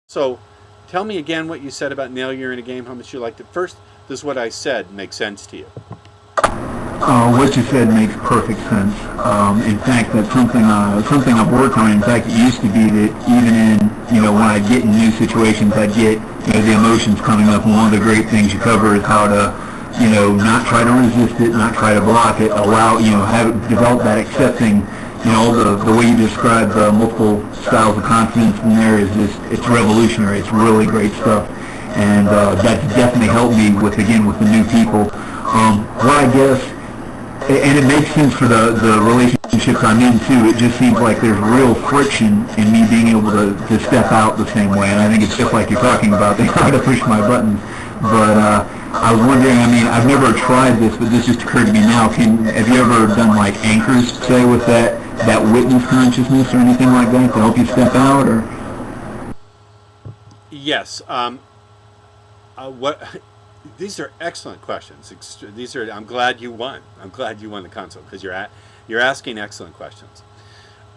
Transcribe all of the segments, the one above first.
So tell me again what you said about nail you're in a game, how much you liked it. First, does what I said make sense to you? What you said makes perfect sense. In fact, that's something I've worked on. In fact, it used to be that even in, when I get in new situations, I'd get, the emotions coming up. And one of the great things you cover is how to, not try to resist it, not try to block it, allow, develop that accepting, the way you describe the multiple styles of confidence in there is just, it's revolutionary. It's really great stuff. And that's definitely helped me with the new people. What I guess, and it makes sense for the relationships I'm in too. It just seems like there's real friction in me being able to step out the same way. And I think it's just like you're talking about. They try to push my buttons. But I was wondering, I've never tried this, but this just occurred to me now. Have you ever done like anchors, say, with that witness consciousness or anything like that to help you step out? Or Yes. These are excellent questions. I'm glad you won. I'm glad you won the console because you're asking excellent questions.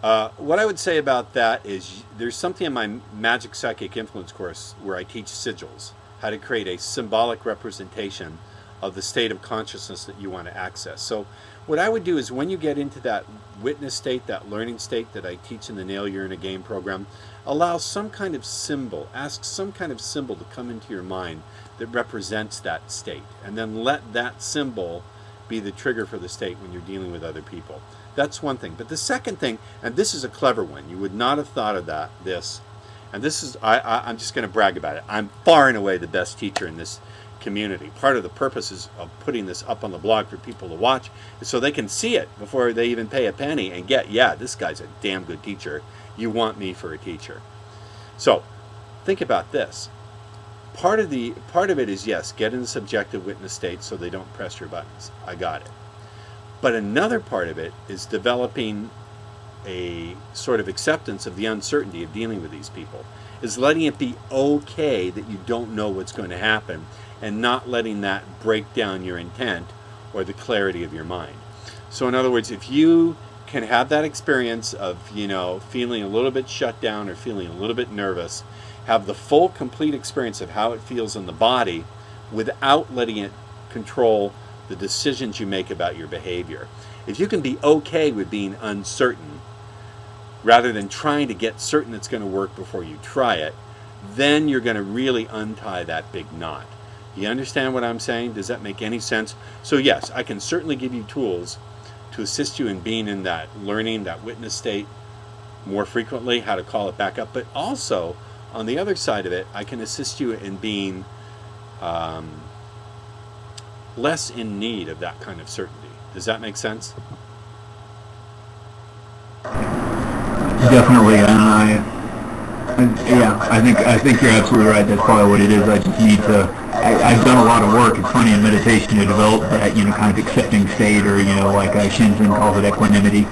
What I would say about that is there's something in my Magic Psychic Influence course where I teach sigils, how to create a symbolic representation of the state of consciousness that you want to access. So what I would do is when you get into that witness state, that learning state that I teach in the Nail You're in a Game program, allow some kind of symbol, ask some kind of symbol to come into your mind that represents that state, and then let that symbol be the trigger for the state when you're dealing with other people. That's one thing. But the second thing, and this is a clever one, you would not have thought of this, and this is, I'm just going to brag about it. I'm far and away the best teacher in this community. Part of the purposes of putting this up on the blog for people to watch is so they can see it before they even pay a penny and get, yeah, this guy's a damn good teacher. You want me for a teacher. So think about this. Part of it is, yes, get in the subjective witness state so they don't press your buttons. I got it. But another part of it is developing a sort of acceptance of the uncertainty of dealing with these people, is letting it be okay that you don't know what's going to happen and not letting that break down your intent or the clarity of your mind. So in other words, if you can have that experience of, feeling a little bit shut down or feeling a little bit nervous, have the full, complete experience of how it feels in the body without letting it control the decisions you make about your behavior. If you can be okay with being uncertain, rather than trying to get certain it's going to work before you try it, then you're going to really untie that big knot. You understand what I'm saying? Does that make any sense? So yes, I can certainly give you tools to assist you in being in that learning, that witness state more frequently, how to call it back up, but also on the other side of it, I can assist you in being less in need of that kind of certainty. Does that make sense? Definitely, and I think you're absolutely right. That's probably what it is. I just need to. I've done a lot of work. It's funny in meditation to develop that kind of accepting state, or like Shinzen calls it, equanimity.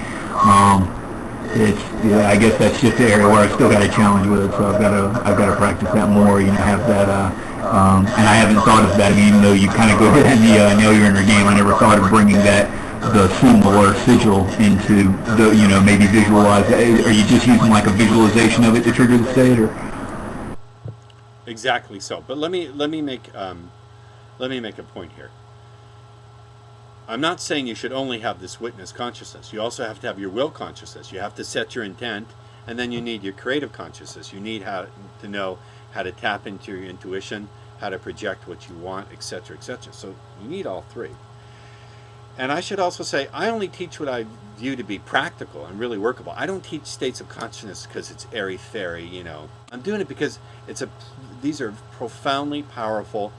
I guess that's just the area where I still got a challenge with it. So I've got to practice that more. Have that. And I haven't thought of that. Even though you kind of go ahead and Nail You're in a Game, I never thought of bringing the symbol or sigil into the maybe visualize. Are you just using like a visualization of it to trigger the state, or? Exactly so. But let me make a point here. I'm not saying you should only have this witness consciousness. You also have to have your will consciousness. You have to set your intent, and then you need your creative consciousness. You need to know how to tap into your intuition, how to project what you want, etc., etc. So you need all three. And I should also say, I only teach what I view to be practical and really workable. I don't teach states of consciousness because it's airy-fairy, I'm doing it because these are profoundly powerful,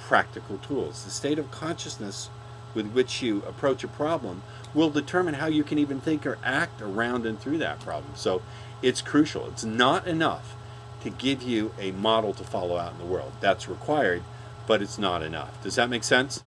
practical tools. The state of consciousness with which you approach a problem will determine how you can even think or act around and through that problem. So it's crucial. It's not enough to give you a model to follow out in the world. That's required, but it's not enough. Does that make sense?